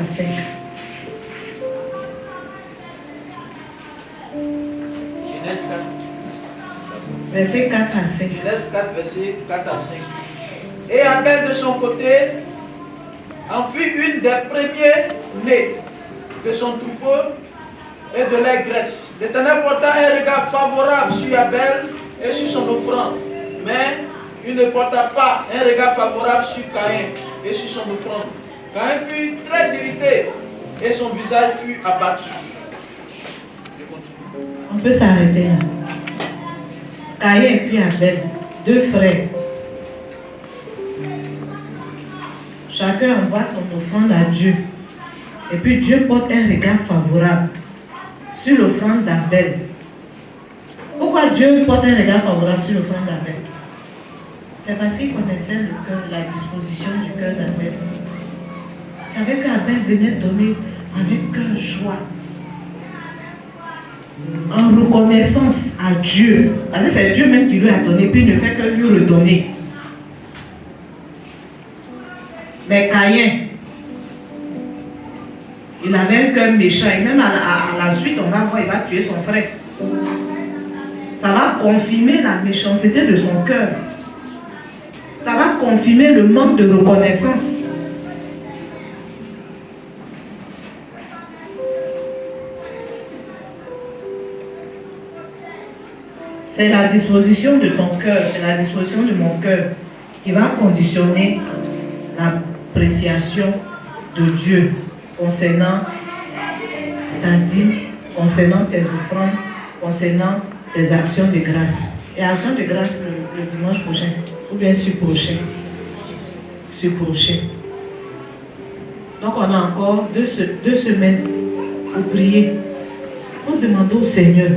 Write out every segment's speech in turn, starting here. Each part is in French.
à 5. Genèse 4. Verset 4 à 5. Genèse 4, verset 4 à 5. Et Abel de son côté en fit une des premiers nés de son troupeau et de la graisse. L'Éternel porta un regard favorable sur Abel et sur son offrande, mais il ne porta pas un regard favorable sur Caïn et sur son offrande. Caïn fut très irrité et son visage fut abattu. On peut s'arrêter là. Caïn et puis Abel, deux frères. Chacun envoie son offrande à Dieu. Et puis Dieu porte un regard favorable sur l'offrande d'Abel. Pourquoi Dieu porte un regard favorable sur l'offrande d'Abel? C'est parce qu'il connaissait le cœur, la disposition du cœur d'Abel. Il savait qu'Abel venait donner avec cœur joie, en reconnaissance à Dieu. Parce que c'est Dieu même qui lui a donné, puis il ne fait que lui redonner. Mais Caïn, il avait un cœur méchant, et même à la suite, on va voir, il va tuer son frère. Ça va confirmer la méchanceté de son cœur. Ça va confirmer le manque de reconnaissance. C'est la disposition de ton cœur, c'est la disposition de mon cœur qui va conditionner l'appréciation de Dieu concernant ta dîme, concernant tes offrandes, concernant tes actions de grâce. Et actions de grâce le dimanche prochain, ou bien sur-prochain. Sur-prochain. Donc on a encore deux semaines pour prier, pour demander au Seigneur,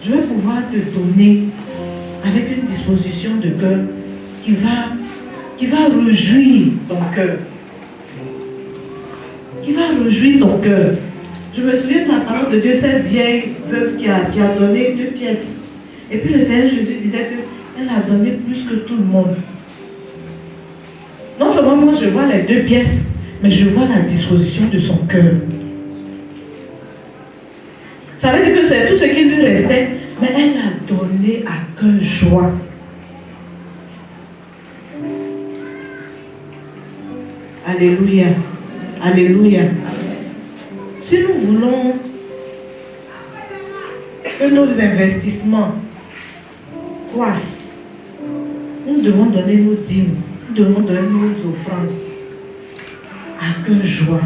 je vais pouvoir te donner avec une disposition de cœur qui va réjouir ton cœur. Qui va réjouir ton cœur. Je me souviens de la parole de Dieu, cette vieille veuve qui a donné 2 pièces. Et puis le Seigneur Jésus disait qu'elle a donné plus que tout le monde. Non seulement moi je vois les 2 pièces, mais je vois la disposition de son cœur. Ça veut dire que c'est tout ce qui lui restait, mais elle a donné à cœur joie. Alléluia. Alléluia. Si nous voulons que nos investissements croissent, nous devons donner nos dîmes, nous devons donner nos offrandes à cœur joie.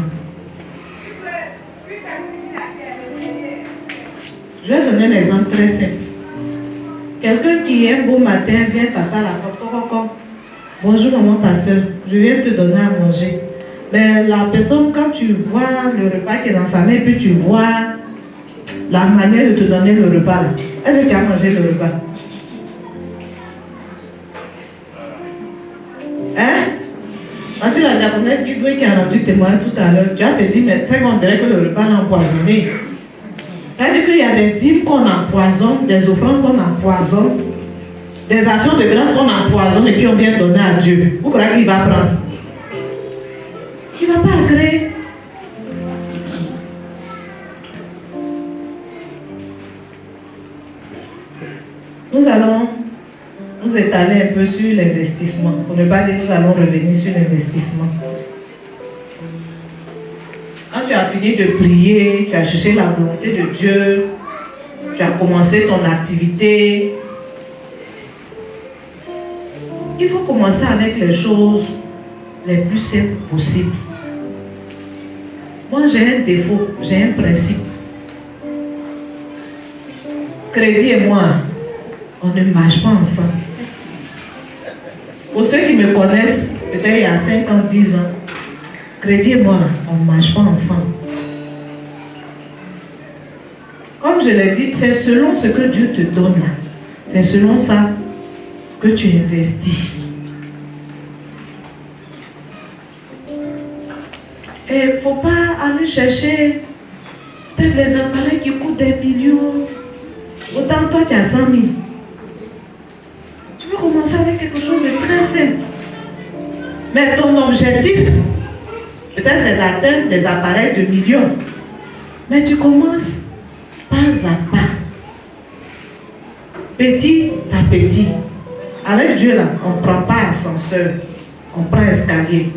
Je vais donner un exemple très simple. Quelqu'un qui un beau matin vient taper à la porte. Bonjour maman pasteur, je viens te donner à manger. Mais la personne, quand tu vois le repas qui est dans sa main, puis tu vois la manière de te donner le repas là, est-ce que tu as mangé le repas? Hein? Parce que la diaconesse du bruit qui a rendu témoin tout à l'heure, tu as te dit, mais c'est qu'on dirait que le repas l'a empoisonné. C'est-à-dire qu'il y a des dîmes qu'on empoisonne, des offrandes qu'on empoisonne, des actions de grâce qu'on empoisonne et puis on vient donner à Dieu. Vous croyez qu'il va prendre? Il ne va pas agréer. Nous allons nous étaler un peu sur l'investissement. Pour ne pas dire nous allons revenir sur l'investissement. Quand tu as fini de prier, tu as cherché la volonté de Dieu, tu as commencé ton activité, il faut commencer avec les choses les plus simples possibles. Moi, j'ai un défaut, j'ai un principe. Crédit et moi, on ne marche pas ensemble. Pour ceux qui me connaissent, peut-être il y a 5 ans, 10 ans, Crédit et moi, on ne marche pas ensemble. Comme je l'ai dit, c'est selon ce que Dieu te donne. C'est selon ça que tu investis. Et il ne faut pas aller chercher peut-être les appareils qui coûtent des millions. Autant toi, tu as 100 000. Tu veux commencer avec quelque chose de très simple. Mais ton objectif Peut-être c'est d'atteindre des appareils de millions. Mais tu commences pas à pas. Petit à petit. Avec Dieu, là, on ne prend pas ascenseur. On prend escalier.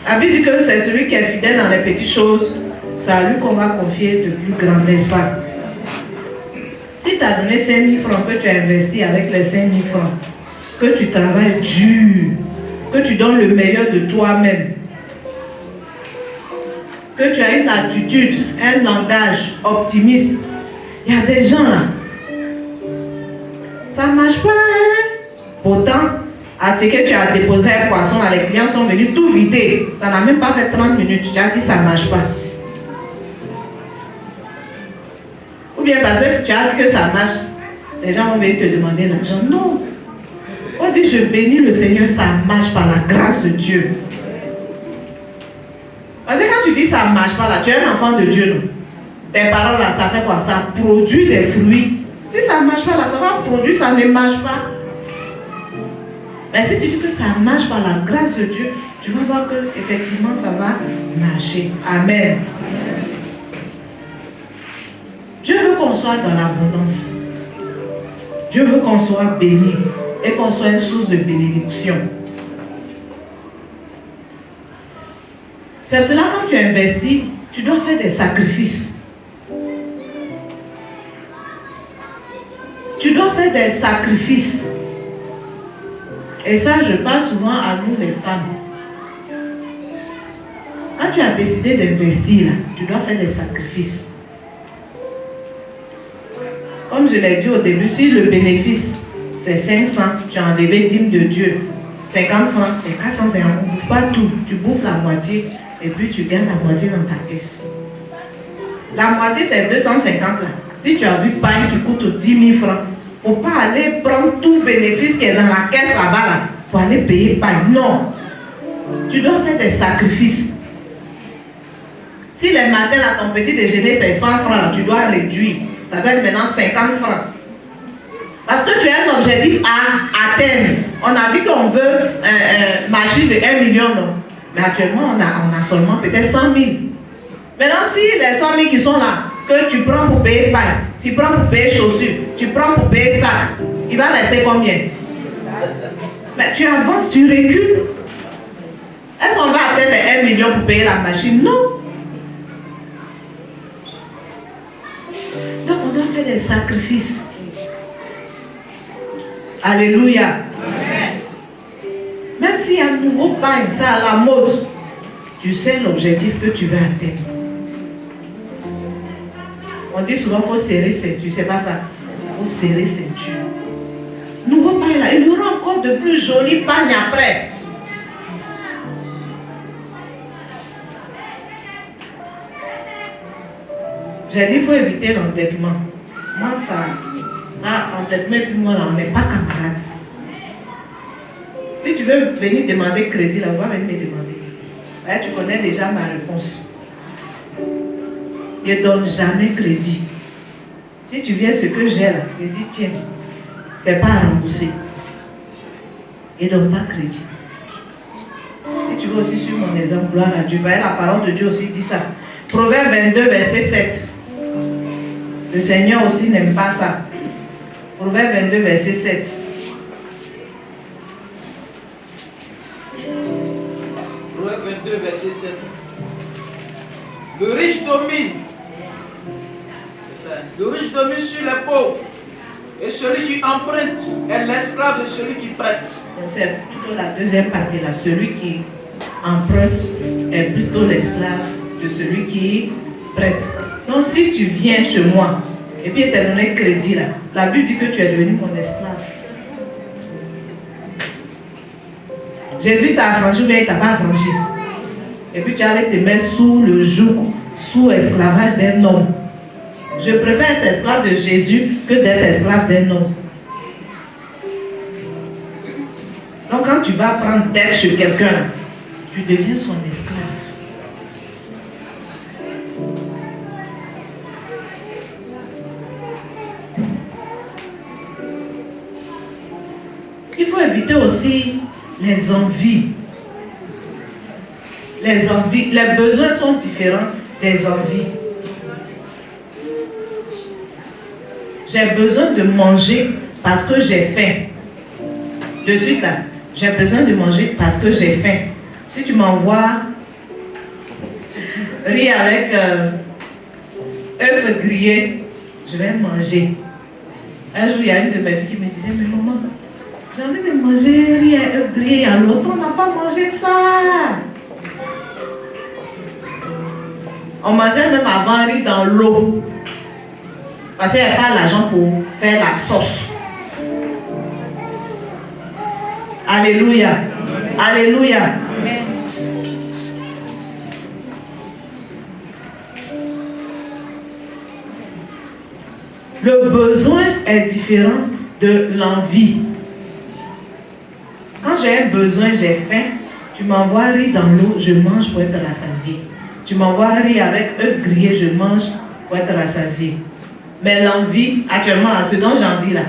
La Bible dit que c'est celui qui est fidèle dans les petites choses. C'est à lui qu'on va confier de plus grandes, n'est-ce pas? Si tu as donné 5 000 francs, que tu as investi avec les 5 000 francs, que tu travailles dur, que tu donnes le meilleur de toi-même, que tu as une attitude, un langage optimiste, il y a des gens là, ça ne marche pas, hein? Pourtant, à ce que tu as déposé un poisson, là, les clients sont venus tout vider. Ça n'a même pas fait 30 minutes. Tu as dit ça ne marche pas. Ou bien parce que tu as dit que ça marche, les gens vont venir te demander l'argent. Non. On dit je bénis le Seigneur, ça marche par la grâce de Dieu. Parce que quand tu dis ça ne marche pas là, tu es un enfant de Dieu, non? Tes paroles là, ça fait quoi? Ça produit des fruits. Si ça ne marche pas là, ça va produire, ça ne marche pas. Mais si tu dis que ça marche par la grâce de Dieu, tu vas voir que effectivement ça va marcher. Amen. Dieu veut qu'on soit dans l'abondance. Dieu veut qu'on soit béni et qu'on soit une source de bénédiction. C'est pour cela que quand tu investis, tu dois faire des sacrifices. Tu dois faire des sacrifices. Et ça, je parle souvent à nous les femmes. Quand tu as décidé d'investir, là, tu dois faire des sacrifices. Comme je l'ai dit au début, si le bénéfice c'est 500, tu as enlevé 10 de Dieu, 50 francs, et 450, on ne bouffe pas tout. Tu bouffes la moitié et puis tu gardes la moitié dans ta caisse. La moitié des 250 là, si tu as vu pain qui coûte 10 000 francs, il ne faut pas aller prendre tout bénéfice qui est dans la caisse là-bas là, pour aller payer pain. Non. Tu dois faire des sacrifices. Si le matin là, ton petit déjeuner c'est 100 francs là, tu dois réduire. Ça doit être maintenant 50 francs. Parce que tu as un objectif à atteindre. On a dit qu'on veut marcher de 1 million, non. Mais actuellement, on a seulement peut-être 100 000. Maintenant, si les 100 000 qui sont là, que tu prends pour payer pain, tu prends pour payer chaussures, tu prends pour payer sac, il va rester combien? Mais tu avances, tu recules. Est-ce qu'on va atteindre 1 million pour payer la machine? Non. Donc, on doit faire des sacrifices. Alléluia. Amen. Même s'il y a un nouveau pain, ça à la mode, tu sais l'objectif que tu veux atteindre. On dit souvent qu'il faut serrer ceinture, c'est pas ça. Il faut serrer ceinture. Nouveau pain là, il y aura encore de plus jolis pains après. J'ai dit qu'il faut éviter l'endettement. Moi, ça endettement, puis moi, là, on n'est pas camarades. Si tu veux venir demander crédit, là, on va venir me demander. Là, tu connais déjà ma réponse. Je ne donne jamais crédit. Si tu viens ce que j'ai là, je dis tiens, c'est pas à rembourser. Je ne donne pas crédit. Et tu veux aussi suivre mon exemple, gloire à Dieu. Voyez, la parole de Dieu aussi dit ça. Proverbe 22, verset 7. Le Seigneur aussi n'aime pas ça. Proverbe 22, verset 7. Proverbe 22, verset 7. Le riche domine. C'est ça. Le riche domine sur les pauvres. Et celui qui emprunte est l'esclave de celui qui prête. C'est plutôt la deuxième partie là. Celui qui emprunte est plutôt l'esclave de celui qui prête. Donc si tu viens chez moi et puis il t'a donné crédit là, la Bible dit que tu es devenu mon esclave. Jésus t'a affranchi, mais il ne t'a pas affranchi. Et puis tu allais te mettre sous le joug, sous esclavage d'un homme. Je préfère être esclave de Jésus que d'être esclave d'un homme. Donc quand tu vas prendre dette chez quelqu'un, tu deviens son esclave. Il faut éviter aussi les envies. Les envies, les besoins sont différents des envies. J'ai besoin de manger parce que j'ai faim. De suite là, j'ai besoin de manger parce que j'ai faim. Si tu m'envoies riz avec œufs grillés, je vais manger. Un jour, il y a une de mes filles qui me disait, mais maman, j'ai envie de manger riz et œufs grillés. Il y a longtemps, on n'a pas mangé ça. On mangeait même avant riz dans l'eau. Parce qu'il n'y avait pas l'argent pour faire la sauce. Alléluia. Alléluia. Amen. Le besoin est différent de l'envie. Quand j'ai un besoin, j'ai faim, tu m'envoies riz dans l'eau, je mange pour être rassasié. Tu m'envoies riz avec œufs grillés, je mange pour être rassasié. Mais l'envie, actuellement, ce dont j'ai envie là,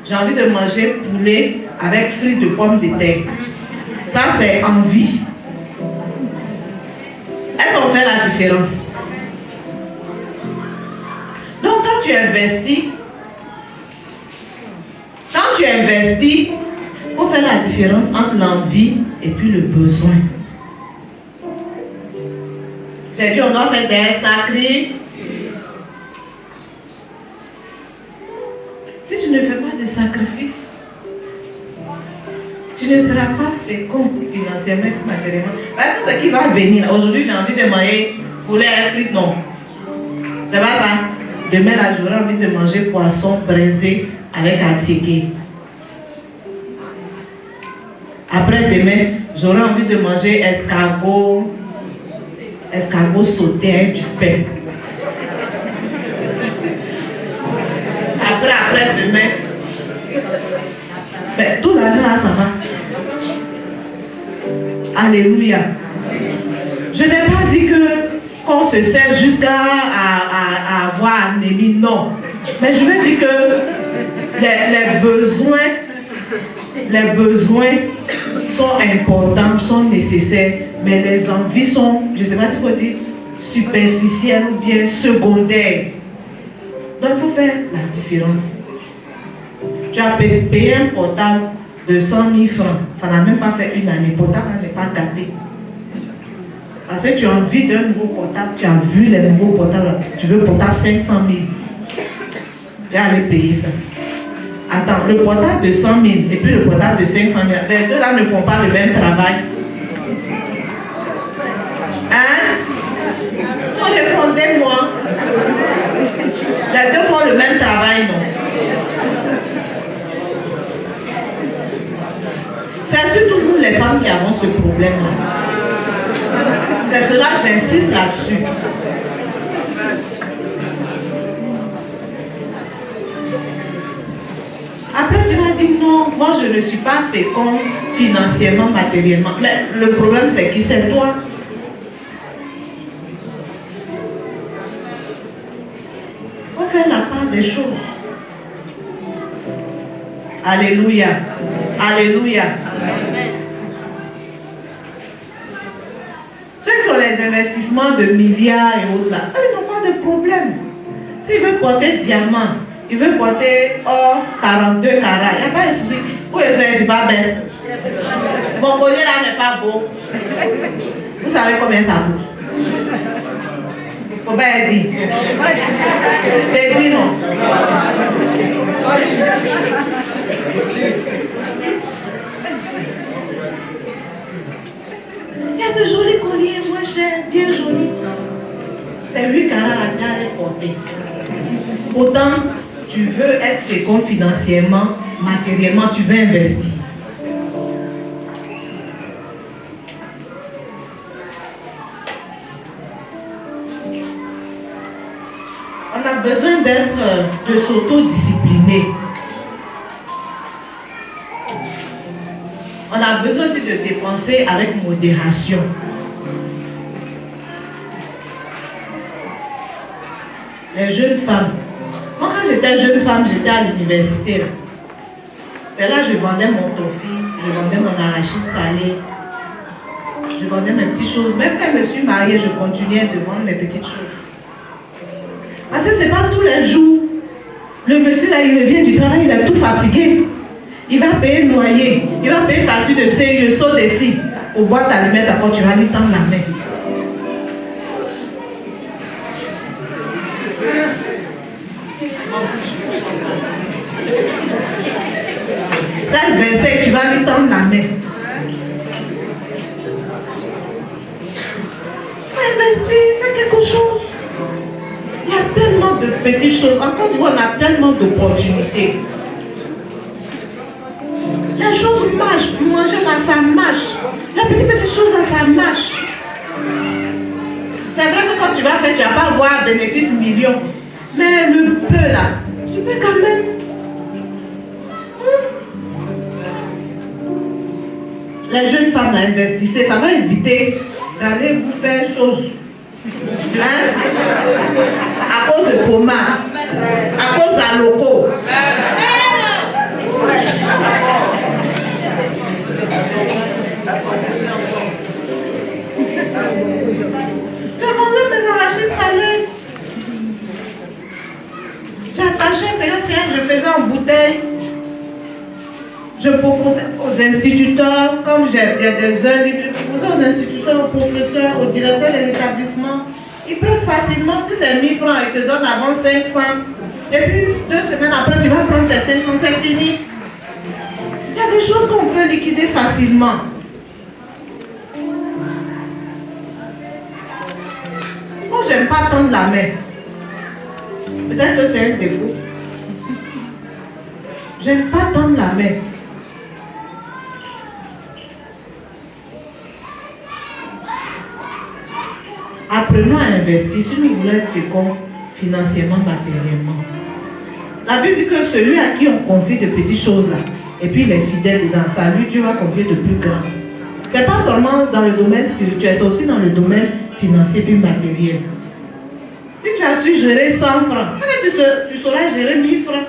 j'ai envie de manger poulet avec frites de pommes de terre. Ça, c'est envie. Est-ce qu'on fait la différence? Donc, quand tu investis, il faut faire la différence entre l'envie et puis le besoin. J'ai dit, on doit faire des sacrifices. Si tu ne fais pas de sacrifices, tu ne seras pas fécond financièrement et matériellement. Tout ce qui va venir, aujourd'hui j'ai envie de manger poulet et frites, non. C'est pas ça. Demain là, j'aurai envie de manger poisson braisé avec attiéké. Après demain, j'aurai envie de manger escargot sauté avec du pain. Après demain, mais tout l'argent là, ça va. Alléluia. Je n'ai pas dit qu'on se sert jusqu'à avoir anémie, non. Mais je veux dire que les besoins sont importants, sont nécessaires, mais les envies sont, je ne sais pas s'il faut dire, superficielles ou bien secondaires. Donc il faut faire la différence. Tu as payé un portable de 100 000 francs, ça n'a même pas fait une année, le portable n'est pas gâté. Parce que tu as envie d'un nouveau portable, tu as vu les nouveaux portables, tu veux un portable 500 000. Tu as allé payer ça. Attends, le portable de 100 000 et puis le portable de 500 000, les deux là ne font pas le même travail. Hein? Répondez-moi. Les deux font le même travail, non? C'est surtout nous les femmes qui avons ce problème-là. C'est cela que j'insiste là-dessus. Après, tu m'as dit non, moi je ne suis pas fécond financièrement, matériellement. Mais le problème, c'est qui? C'est toi. Il faut faire la part des choses. Alléluia. Alléluia. Ceux qui ont les investissements de milliards et autres là, eux, ils n'ont pas de problème. S'ils veulent porter diamant, ils veulent porter or 42 carats, il n'y a pas de souci. Pour les soeurs, c'est pas belle. Mon collier là n'est pas beau. Vous savez combien ça coûte? Faut pas dire. T'es dit non. Il y a de jolis colliers moins chers, bien jolis. C'est 8 carats à dire à porter. Pourtant, tu veux être fécond financièrement, matériellement, tu veux investir. On a besoin de s'auto-discipliner. On a besoin aussi de dépenser avec modération. Les jeunes femmes. Moi, quand j'étais jeune femme, j'étais à l'université. C'est là que je vendais mon toffee Je vendais mon arachide salé. Je vendais mes petites choses. Même quand je me suis mariée, je continuais de vendre mes petites choses. Parce que ce n'est pas tous les jours. Le monsieur là, il revient du travail, il est tout fatigué. Il va payer le loyer. Il va payer facture de CIE, saut d'ici. Au boîte à lui mettre, tu vas lui tendre la main. Celle 25, tu vas lui tendre la main. Investir, fais quelque chose. Il y a tellement de petites choses. En Côte d'Ivoire, on a tellement d'opportunités. Les choses marchent. Manger là, ça marche. Les petites choses là, ça marche. C'est vrai que quand tu vas faire, tu ne vas pas avoir bénéfice million. Mais le peu là, tu peux quand même. Les jeunes femmes là, investissez, ça va éviter d'aller vous faire chose. Hein? À cause de pommade, à cause à locaux. Je vendais mes arachides salés. J'attachais, je faisais en bouteille. Je proposais aux instituteurs, comme j'ai des heures libres, je proposais aux instituteurs, aux professeurs, aux directeurs des établissements. Ils prennent facilement, si c'est 1000 francs, ils te donnent avant 500. Et puis 2 semaines après, tu vas prendre tes 500, c'est fini. Il y a des choses qu'on peut liquider facilement. Moi, j'aime pas tendre la main. Peut-être que c'est un défaut. J'aime pas tendre la main. Apprenons à investir si nous voulons être féconds financièrement, matériellement. La Bible dit que celui à qui on confie de petites choses là, et puis il est fidèle dedans, ça lui Dieu va confier de plus grand. Ce n'est pas seulement dans le domaine spirituel, c'est aussi dans le domaine financier puis matériel. Si tu as su gérer 100 francs, c'est que tu sauras gérer 1000 francs.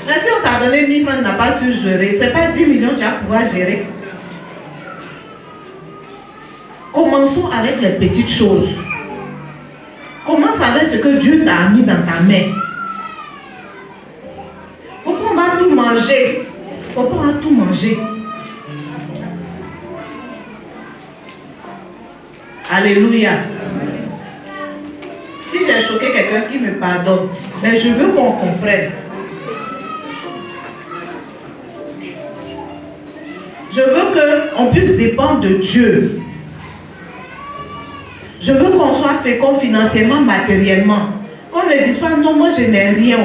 Mais si on t'a donné 1000 francs, tu n'as pas su gérer, ce n'est pas 10 millions que tu vas pouvoir gérer. Commençons avec les petites choses. Commence avec ce que Dieu t'a mis dans ta main. Pourquoi on va tout manger? Pourquoi on va tout manger? Alléluia. Si j'ai choqué quelqu'un qui me pardonne, mais je veux qu'on comprenne. Je veux qu'on puisse dépendre de Dieu. Je veux qu'on soit fécond financièrement, matériellement. Qu'on ne dise pas, non, moi je n'ai rien.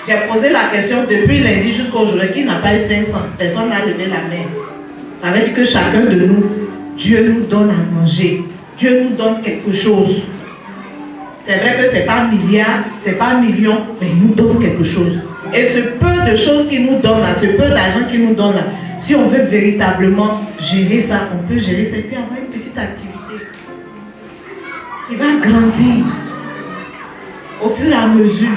J'ai posé la question depuis lundi jusqu'au jour qui n'a pas eu 500. Personne n'a levé la main. Ça veut dire que chacun de nous, Dieu nous donne à manger. Dieu nous donne quelque chose. C'est vrai que ce n'est pas milliard, ce n'est pas million, mais il nous donne quelque chose. Et ce peu de choses qu'il nous donne, ce peu d'argent qu'il nous donne, si on veut véritablement gérer ça, on peut gérer ça et puis avoir une petite activité qui va grandir au fur et à mesure.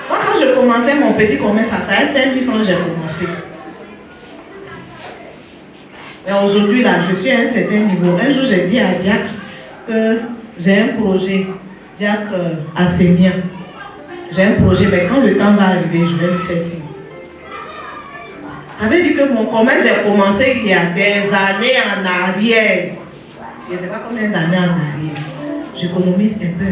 Moi, quand je commençais mon petit commerce, ça a 5 000 francs, j'ai commencé. Mais aujourd'hui, là, je suis à un certain niveau. Un jour, j'ai dit à Diacre que j'ai un projet, Diacre enseignant. J'ai un projet, mais quand le temps va arriver, je vais le faire signe. Ça veut dire que mon commerce, j'ai commencé il y a des années en arrière. Je ne sais pas combien d'années en arrière. J'économise un peu.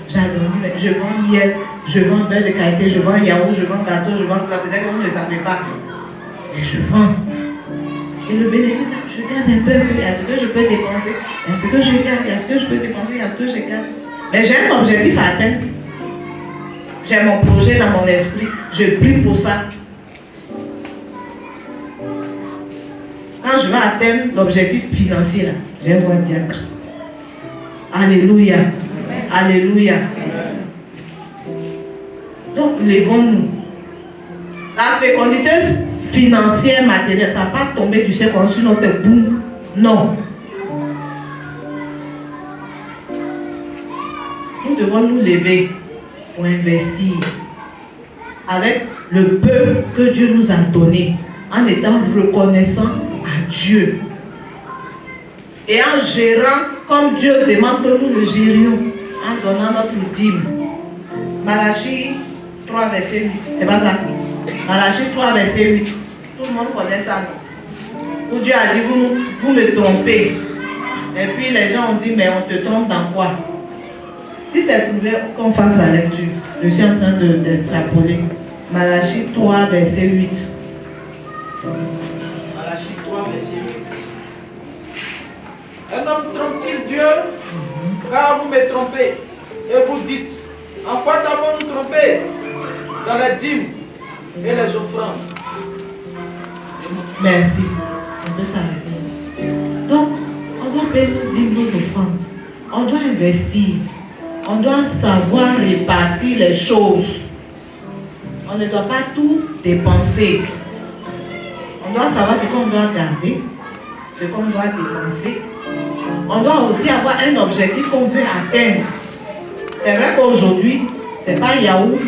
J'agrandis, mais je vends miel, je vends beurre de qualité, je vends yaourt, je vends gâteau, je vends plat. Peut-être que vous ne savez pas. Mais je vends. Et le bénéfice, je garde un peu. Il y a ce que je peux dépenser, il y a ce que je garde, il y a ce que je peux dépenser, il y a ce que je garde. Mais j'ai un objectif à atteindre. J'ai mon projet dans mon esprit. Je prie pour ça. Quand je vais atteindre l'objectif financier, là, je vais voir Diacre. Alléluia. Alléluia. Donc, levons-nous. La fécondité financière, matérielle, ça ne va pas tomber, tu sais, sur notre boum. Non. Nous devons nous lever pour investir avec le peu que Dieu nous a donné, en étant reconnaissant à Dieu. Et en gérant comme Dieu demande que nous le gérions, en donnant notre dîme. Malachie 3, verset 8. C'est pas ça. Malachie 3, verset 8. Tout le monde connaît ça. Où Dieu a dit, vous me trompez. Et puis les gens ont dit, mais on te trompe dans quoi? Si c'est trouvé qu'on fasse la lecture, je suis en train d'extrapoler. Malachie 3, verset 8. Malachie 3, verset 8. Un homme trompe-t-il Dieu? Car vous me trompez. Et vous dites, en quoi t'avons-nous trompé? Dans les dîmes et les offrandes. Merci. On peut s'arrêter. Donc, on doit payer nos dîmes, nos offrandes. On doit investir. On doit savoir répartir les choses. On ne doit pas tout dépenser. On doit savoir ce qu'on doit garder, ce qu'on doit dépenser. On doit aussi avoir un objectif qu'on veut atteindre. C'est vrai qu'aujourd'hui, ce n'est pas Yahoo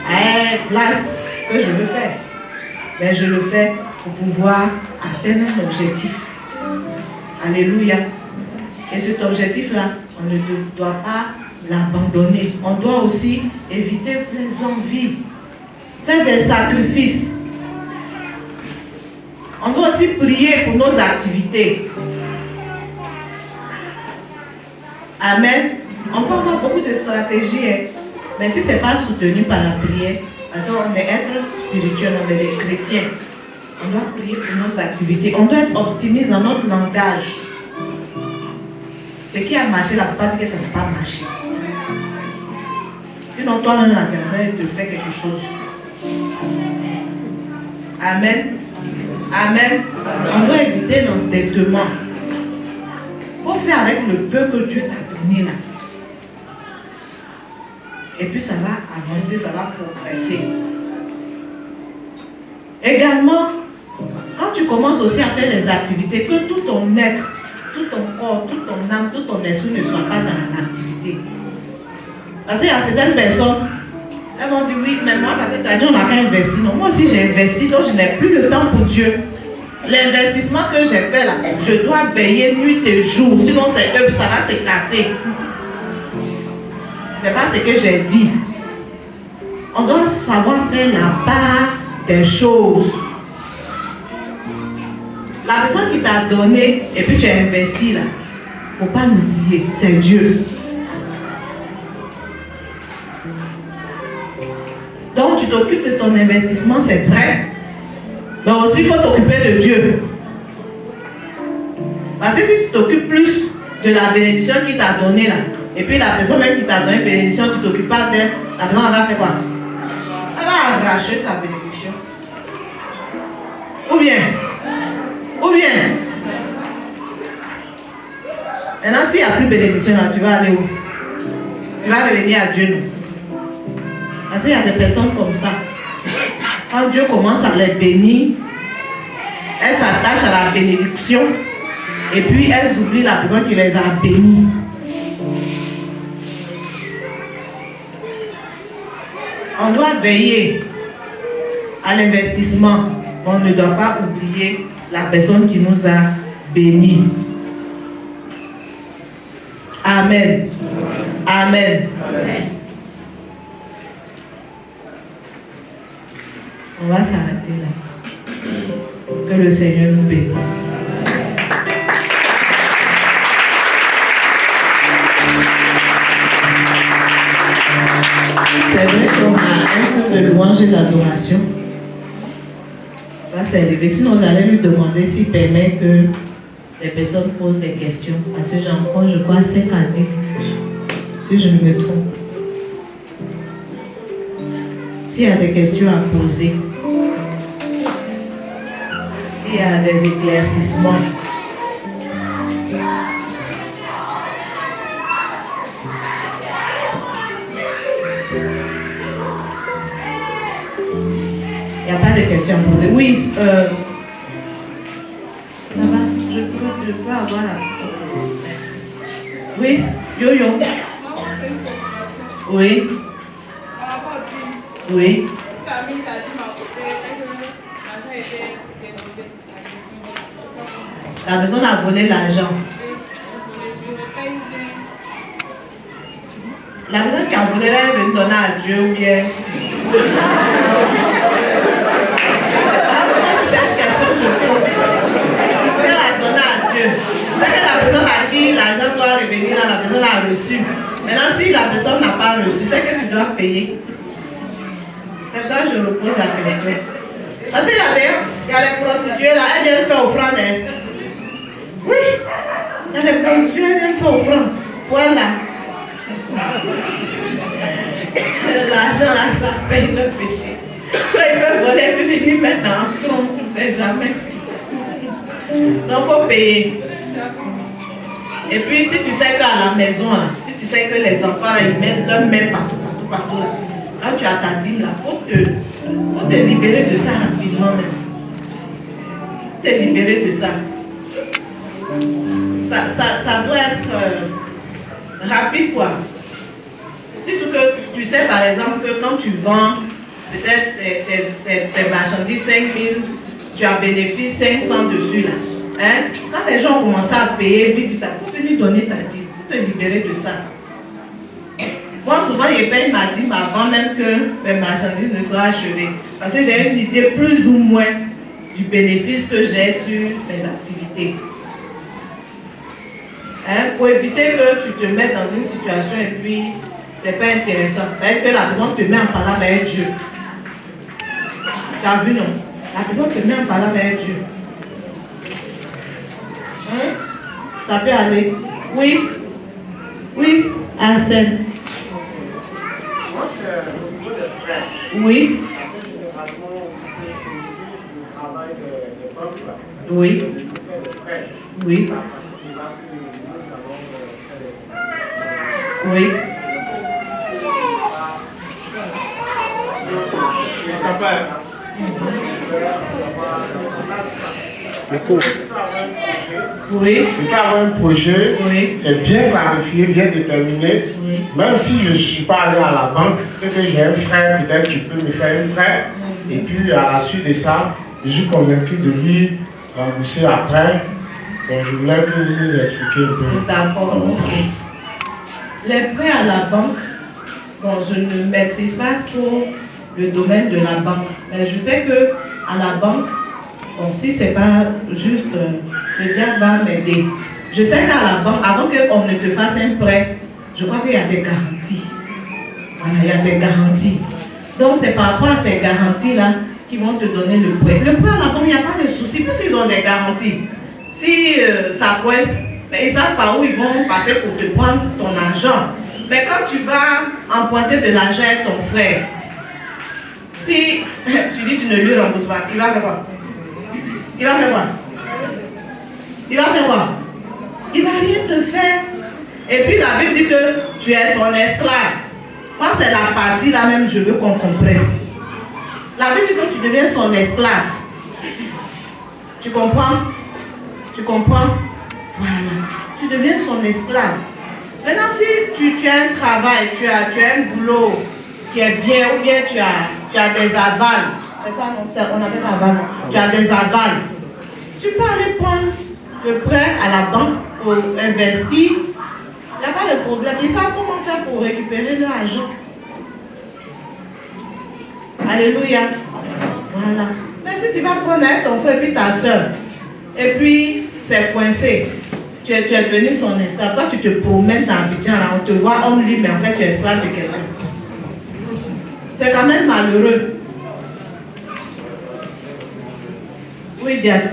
à glace que je veux faire. Mais je le fais pour pouvoir atteindre un objectif. Alléluia. Et cet objectif-là, on ne doit pas l'abandonner. On doit aussi éviter les envies. Faire des sacrifices. On doit aussi prier pour nos activités. Amen. On peut avoir beaucoup de stratégies, hein, mais si ce n'est pas soutenu par la prière, parce qu'on est être spirituel, on est des chrétiens, on doit prier pour nos activités. On doit être optimiste dans notre langage. Ce qui a marché, la plupart disent que ça n'a pas marché. Sinon, toi-même, la terre te fait quelque chose. Amen. Amen. On doit éviter l'endettement. Il faut faire avec le peu que Dieu t'a donné là. Et puis ça va avancer, ça va progresser. Également, quand tu commences aussi à faire les activités, que tout ton être, tout ton corps, toute ton âme, tout ton esprit ne soit pas dans l'activité. Parce qu'il y a certaines personnes, elles vont dire oui, mais moi, parce que tu as dit on n'a qu'à investir. Non, moi aussi j'ai investi, donc je n'ai plus le temps pour Dieu. L'investissement que j'ai fait là, je dois veiller nuit et jour, sinon ça va se casser. C'est pas ce que j'ai dit. On doit savoir faire la part des choses. La personne qui t'a donné et puis tu as investi là, il ne faut pas l'oublier, c'est Dieu. Donc tu t'occupes de ton investissement, c'est vrai. Mais aussi il faut t'occuper de Dieu. Parce que si tu t'occupes plus de la bénédiction qu'il t'a donnée là, et puis la personne même qui t'a donné une bénédiction, tu ne t'occupes pas d'elle, la personne elle va faire quoi? Elle va arracher sa bénédiction. Ou bien, maintenant s'il n'y a plus de bénédiction là, tu vas aller où? Tu vas revenir à Dieu, non? Parce qu'il y a des personnes comme ça. Quand Dieu commence à les bénir, elles s'attachent à la bénédiction et puis elles oublient la personne qui les a bénis. On doit veiller à l'investissement. On ne doit pas oublier la personne qui nous a bénis. Amen. Amen. Amen. On va s'arrêter là. Que le Seigneur nous bénisse. C'est vrai qu'on a un peu de louange et d'adoration. Va s'élever. Sinon, j'allais lui demander s'il permet que les personnes posent des questions. Parce que j'ai encore, je crois, 5 à 10 minutes. Si je ne me trompe. S'il y a des questions à poser, s'il y a des éclaircissements, il n'y a pas de questions à poser. Oui, là-bas, je peux avoir la... Merci. Oui, Yo-Yo. Oui. Oui. Camille a dit ma La personne a volé l'argent. La personne qui a volé, elle est venue donner à Dieu ou bien. C'est une question que je pose. Si elle a donné à Dieu, c'est que la personne a dit l'argent doit revenir, la personne a reçu. Maintenant, si la personne n'a pas reçu, c'est que tu dois payer. C'est pour ça que je repose la question. Parce qu'il y a les prostituées là, elles viennent faire offrande. Oui, il y a des prostituées, elles viennent faire offrande. Voilà. L'argent là, ça paye le péché. Ils peuvent voler puis venir maintenant. On ne sait jamais. Donc il faut payer. Et puis si tu sais qu'à la maison, là, si tu sais que les enfants là, ils mettent leur main partout là. Quand tu as ta dîme là, faut te libérer de ça rapidement même. Faut te libérer de ça. Ça doit être rapide quoi. Surtout que tu sais par exemple que quand tu vends peut-être tes marchandises 5 000, tu as bénéfice 500 dessus là. Hein? Quand les gens commencent à payer vite, il faut venir donner ta dîme, pour te libérer de ça. Moi souvent je paye ma dîme avant même que mes marchandises ne soient achevées. Parce que j'ai une idée plus ou moins du bénéfice que j'ai sur mes activités. Hein? Pour éviter que tu te mettes dans une situation et puis c'est pas intéressant. Ça veut dire que la personne te met en parole avec Dieu. Tu as vu non? La personne te met en parole avec Dieu. Hein? Ça peut aller. Oui. Oui, Arsène. Moi, c'est au niveau des frères. Oui. Oui. Oui. Oui. Oui. Il peut avoir un projet, Oui. c'est bien clarifié, bien déterminé. Oui. Même si je ne suis pas allé à la banque, et que j'ai un frère, peut-être tu peux me faire un prêt. Et puis à la suite de ça, je suis convaincu de lui rembourser après. Donc je voulais que vous nous expliquiez un peu. D'accord, ok. Les prêts à la banque, bon, je ne maîtrise pas trop le domaine de la banque. Mais je sais que à la banque, bon, si c'est pas juste le diable va m'aider. Je sais qu'à la banque, avant qu'on ne te fasse un prêt, je crois qu'il y a des garanties. Voilà, il y a des garanties. Donc c'est par rapport à ces garanties-là qu'ils vont te donner le prêt. Le prêt à la banque, il n'y a pas de souci, puisqu'ils ont des garanties. Si ça coince, mais ils savent par où ils vont passer pour te prendre ton argent. Mais quand tu vas emprunter de l'argent avec ton frère, si tu dis que tu ne lui rembourses pas, il va faire quoi? Il va faire quoi? Il va faire quoi? Il va rien te faire. Et puis la Bible dit que tu es son esclave. Moi, c'est la partie là même, je veux qu'on comprenne. La Bible dit que tu deviens son esclave. Tu comprends? Tu comprends? Voilà. Tu deviens son esclave. Maintenant, si tu as un travail, tu as un boulot qui est bien, ou bien tu as des avals, c'est ça, non? On appelle ça aval, non? Tu as des avals. Tu peux aller prendre le prêt à la banque pour investir. Il n'y a pas de problème. Ils savent comment faire pour récupérer leur argent. Alléluia. Voilà. Mais si tu vas prendre avec ton frère et puis ta soeur, et puis c'est coincé, tu es devenu son esclave. Toi, tu te promènes dans Abidjan, là, on te voit homme libre, mais en fait, tu es esclave de quelqu'un. C'est quand même malheureux. Oui, Diane.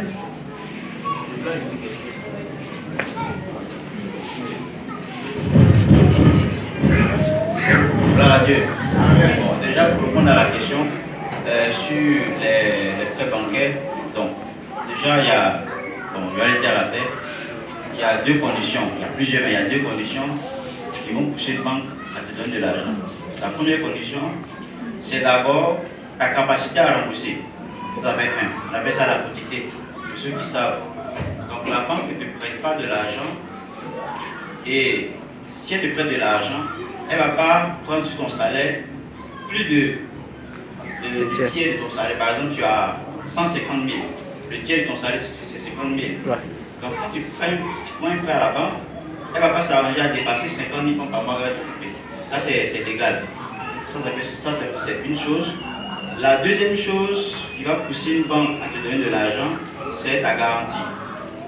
Gloire à Dieu. Bon, déjà, pour répondre à la question, sur les prêts bancaires, donc, déjà, il y a, bon, je vais aller dire à la tête, il y a deux conditions, il y a plusieurs, mais il y a deux conditions qui vont pousser une banque à te donner de l'argent. La première condition, c'est d'abord ta capacité à rembourser. Vous avez un, on appelle ça la quantité, pour ceux qui savent. Donc, la banque ne te prête pas de l'argent, et si elle te prête de l'argent, elle ne va pas prendre sur ton salaire plus du tiers de ton salaire. Par exemple, tu as 150 000. Le tiers de ton salaire, c'est 50 000. Ouais. Donc tu prends un prêt à la banque, elle ne va pas s'arranger à dépasser 50 000 francs par mois. Ça, c'est légal. Ça, c'est une chose. La deuxième chose qui va pousser une banque à te donner de l'argent, c'est ta garantie.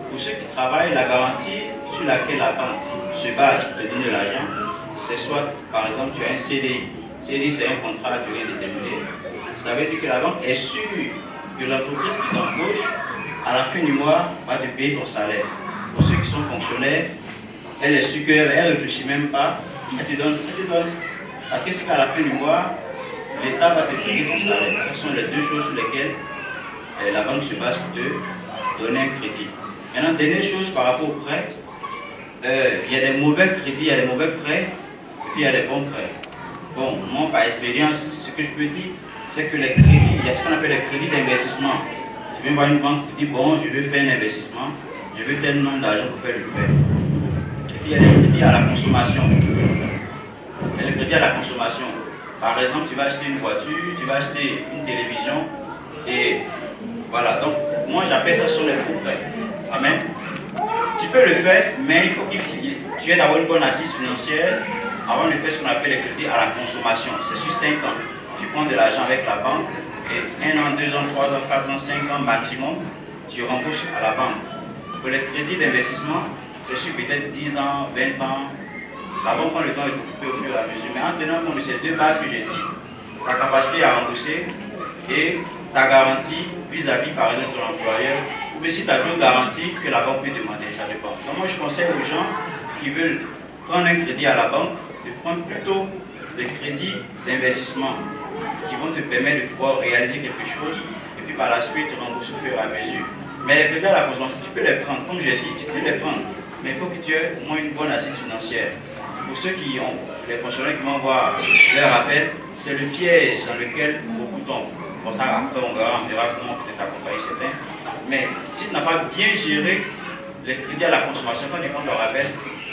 Pour ceux qui travaillent, la garantie sur laquelle la banque se base pour te donner de l'argent, c'est soit, par exemple, tu as un CDI. CDI, c'est un contrat à durée déterminée. Ça veut dire que la banque est sûre que l'entreprise qui t'embauche, à la fin du mois, va te payer ton salaire. Pour ceux qui sont fonctionnaires, elle est sûre qu'elle ne réfléchit même pas, elle te donne. Parce que c'est qu'à la fin du mois, l'État va te payer ton salaire. Ce sont les deux choses sur lesquelles la banque se base pour te donner un crédit. Maintenant, dernière chose par rapport aux prêts, il y a des mauvais crédits, il y a des mauvais prêts, et puis il y a des bons prêts. Bon, moi, par expérience, ce que je peux dire, c'est que les crédits, il y a ce qu'on appelle les crédits d'investissement. Tu viens voir une banque qui dit, bon, je veux faire un investissement, je veux tel nombre d'argent pour faire le prêt. Et puis il y a les crédits à la consommation. Il y a les crédits à la consommation. Par exemple, tu vas acheter une voiture, tu vas acheter une télévision, et voilà. Donc, moi, j'appelle ça sur les faux prêts. Amen. Tu peux le faire, mais il faut que tu aies d'abord une bonne assise financière avant de faire ce qu'on appelle les crédits à la consommation. C'est sur 5 ans. Tu prends de l'argent avec la banque et 1 an, 2 ans, 3 ans, 4 ans, 5 ans maximum, tu rembourses à la banque. Pour les crédits d'investissement, c'est sur peut-être 10 ans, 20 ans. La banque prend le temps de couper au fur et à mesure. Mais en tenant compte de ces deux bases que j'ai dit, ta capacité à rembourser et ta garantie vis-à-vis par exemple de ton employeur, ou bien si tu as d'autres garanties que la banque peut demander, ça dépend. Donc moi je conseille aux gens qui veulent prendre un crédit à la banque, de prendre plutôt des crédits d'investissement qui vont te permettre de pouvoir réaliser quelque chose et puis par la suite rembourser au fur et à mesure. Mais les crédits à la consommation, tu peux les prendre, comme j'ai dit, tu peux les prendre, mais il faut que tu aies au moins une bonne assise financière. Pour ceux qui ont, les fonctionnaires qui m'envoient leur appel, c'est le piège dans lequel beaucoup tombent. Pour ça, après on verra comment peut-être accompagner certains. Mais si tu n'as pas bien géré les crédits à la consommation, quand tu prends leur appel,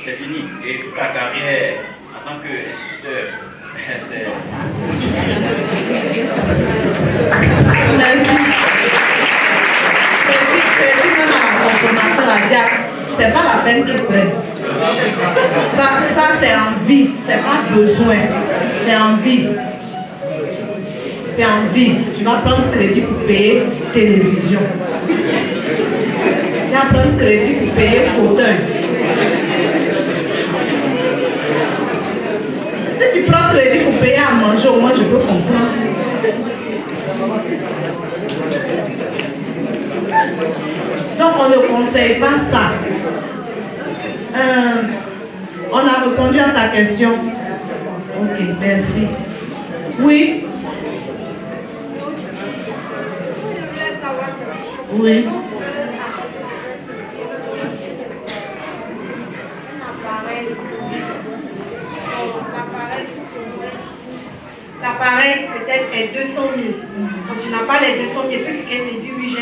c'est fini. Et toute ta carrière en tant qu'instituteur, c'est... Merci. Crédit même à la consommation, la diable, c'est pas la peine qu'ils prennent. Ça c'est envie, c'est pas besoin, c'est envie. C'est envie. Tu vas prendre crédit pour payer télévision. Tu vas prendre crédit pour payer fauteuil. Si tu prends crédit pour payer à manger, au moins je peux comprendre. Donc on ne conseille pas ça. On a répondu à ta question. Ok, merci. Oui. Oui. L'appareil peut-être est 200 000. Quand tu n'as pas les 200 000, quelqu'un te dit oui, j'ai